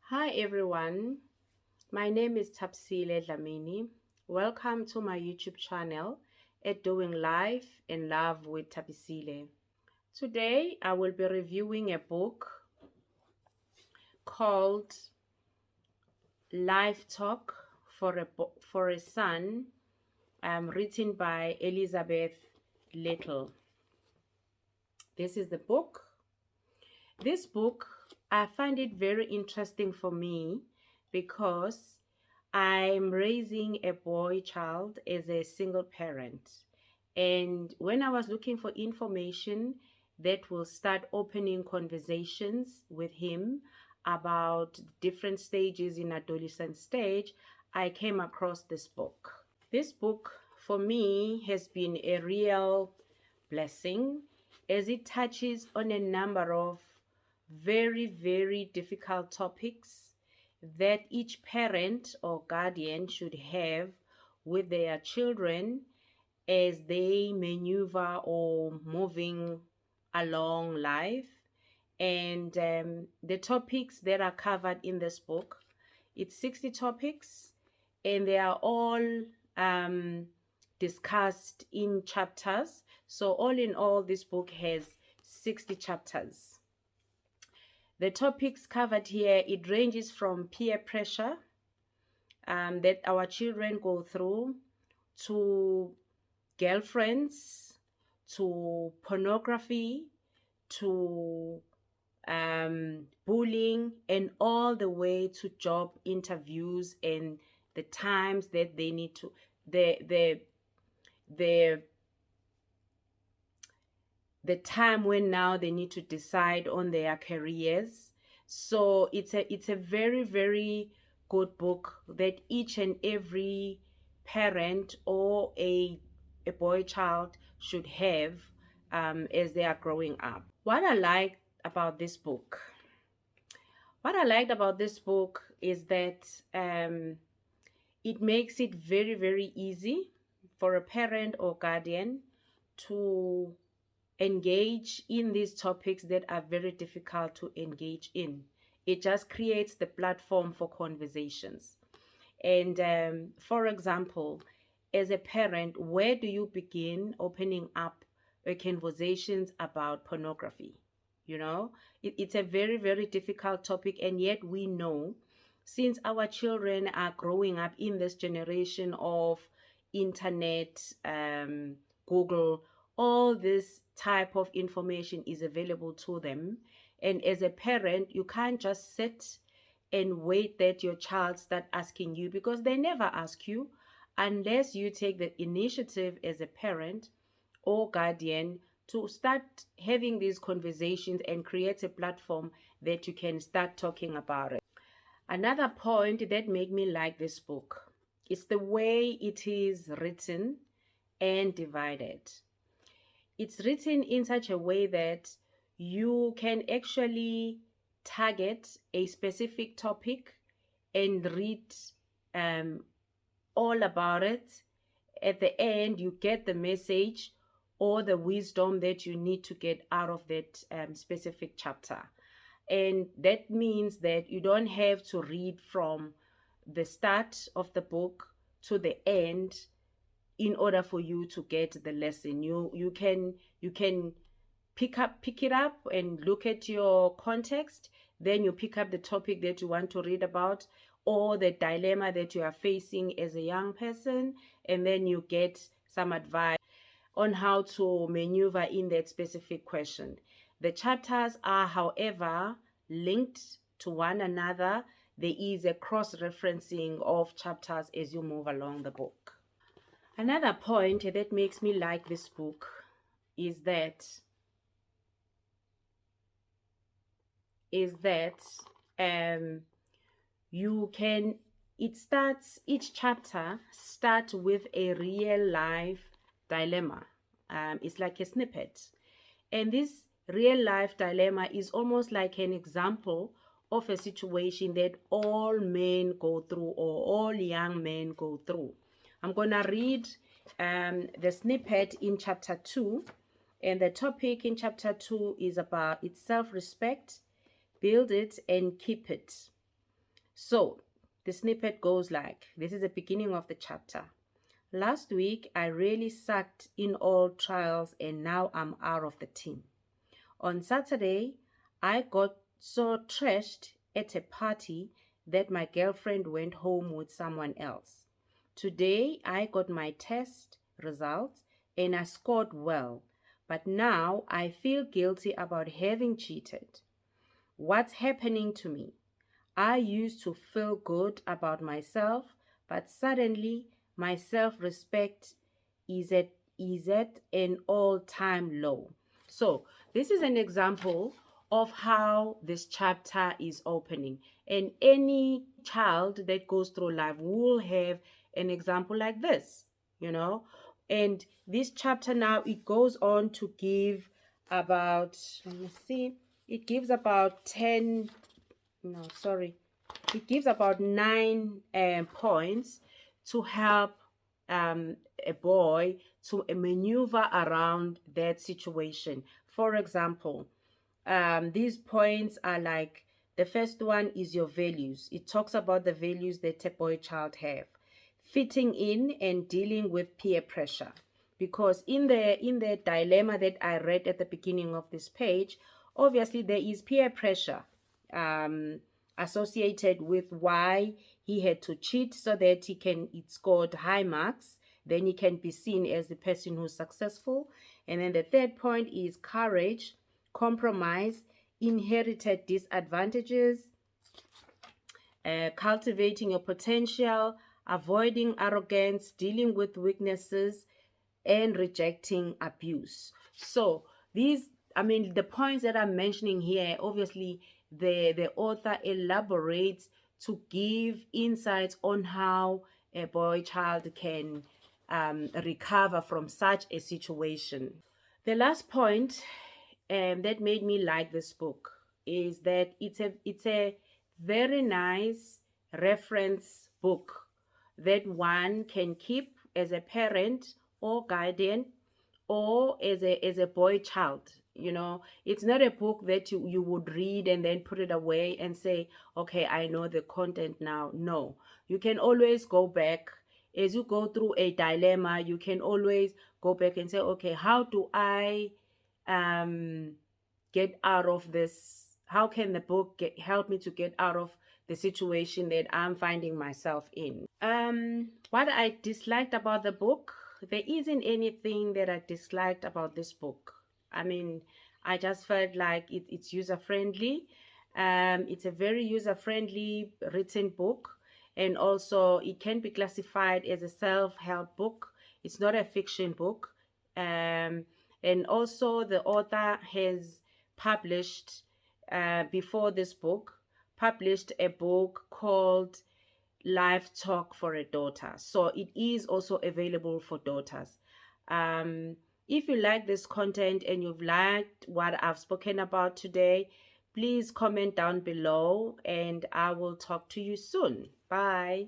Hi everyone, my name is Tapsile Dlamini. Welcome to my YouTube channel at Doing Life and Love with Tapisile. Today I will be reviewing a book called Life Talk for a Son, written by Elizabeth Little. This is the book. This book, I find it very interesting for me because I'm raising a boy child as a single parent. And when I was looking for information that will start opening conversations with him about different stages in adolescent stage, I came across this book. This book for me has been a real blessing as it touches on a number of very, very difficult topics that each parent or guardian should have with their children as they maneuver or moving along life. And the topics that are covered in this book, it's 60 topics, and they are all um, discussed in chapters. So all in all, this book has 60 chapters. The topics covered here, it ranges from peer pressure that our children go through, to girlfriends, to pornography, to bullying, and all the way to job interviews and the times that they need to the the time when now they need to decide on their careers. So it's a very, very good book that each and every parent or a boy child should have as they are growing up. What I liked about this book is that it makes it very, very easy for a parent or guardian to engage in these topics that are very difficult to engage in. It just creates the platform for conversations. And for example, as a parent, where do you begin opening up conversations about pornography? It's a very, very difficult topic, and yet we know, since our children are growing up in this generation of internet, Google, all this type of information is available to them. And as a parent, you can't just sit and wait that your child start asking you, because they never ask you unless you take the initiative as a parent or guardian to start having these conversations and create a platform that you can start talking about it. Another point that made me like this book is the way it is written and divided. It's written in such a way that you can actually target a specific topic and read all about it. At the end, you get the message or the wisdom that you need to get out of that specific chapter. And that means that you don't have to read from the start of the book to the end in order for you to get the lesson. You can pick it up and look at your context. Then you pick up the topic that you want to read about, or the dilemma that you are facing as a young person, and then you get some advice on how to maneuver in that specific question. The chapters are, however, linked to one another. There is a cross-referencing of chapters as you move along the book. Another point that makes me like this book is that you can each chapter starts with a real life dilemma. It's like a snippet, and this real life dilemma is almost like an example of a situation that all men go through, or all young men go through. I'm gonna read the snippet in chapter 2, and the topic in chapter 2 is about its self-respect. Build it and keep it. So the snippet goes like, this is the beginning of the chapter. Last week, I really sucked in all trials and now I'm out of the team. On Saturday, I got so trashed at a party that my girlfriend went home with someone else. Today, I got my test results and I scored well, but now I feel guilty about having cheated. What's happening to me? I used to feel good about myself, but suddenly my self-respect is at an all-time low. So this is an example of how this chapter is opening. And any child that goes through life will have an example like this, you know. And this chapter now, it goes on to give about, let me see, it gives about 10, no, sorry, it gives about 9 points to help a boy to maneuver around that situation. For example, these points are like, the first one is your values. It talks about the values that a boy child have, fitting in and dealing with peer pressure. Because in the dilemma that I read at the beginning of this page, obviously there is peer pressure associated with why he had to cheat, so that it scored high marks, then he can be seen as the person who's successful. And then the third point is courage, compromise, inherited disadvantages, cultivating your potential, avoiding arrogance, dealing with weaknesses, and rejecting abuse. So these, I mean, the points that I'm mentioning here, obviously the author elaborates to give insights on how a boy child can recover from such a situation. The last point that made me like this book is that it's a very nice reference book that one can keep as a parent or guardian or as a boy child. You know, it's not a book that you would read and then put it away and say, okay, I know the content now. No, you can always go back as you go through a dilemma. You can always go back and say, okay, how do I um get out of this? How can the book help me to get out of the situation that I'm finding myself in? What I disliked about the book, there isn't anything that I disliked about this book. I mean, I just felt like it's user friendly. It's a very user friendly written book, and also it can be classified as a self help book. It's not a fiction book. And also, the author has published, before this book, published a book called Life Talk for a Daughter. So it is also available for daughters. If you like this content and you've liked what I've spoken about today, please comment down below and I will talk to you soon. Bye.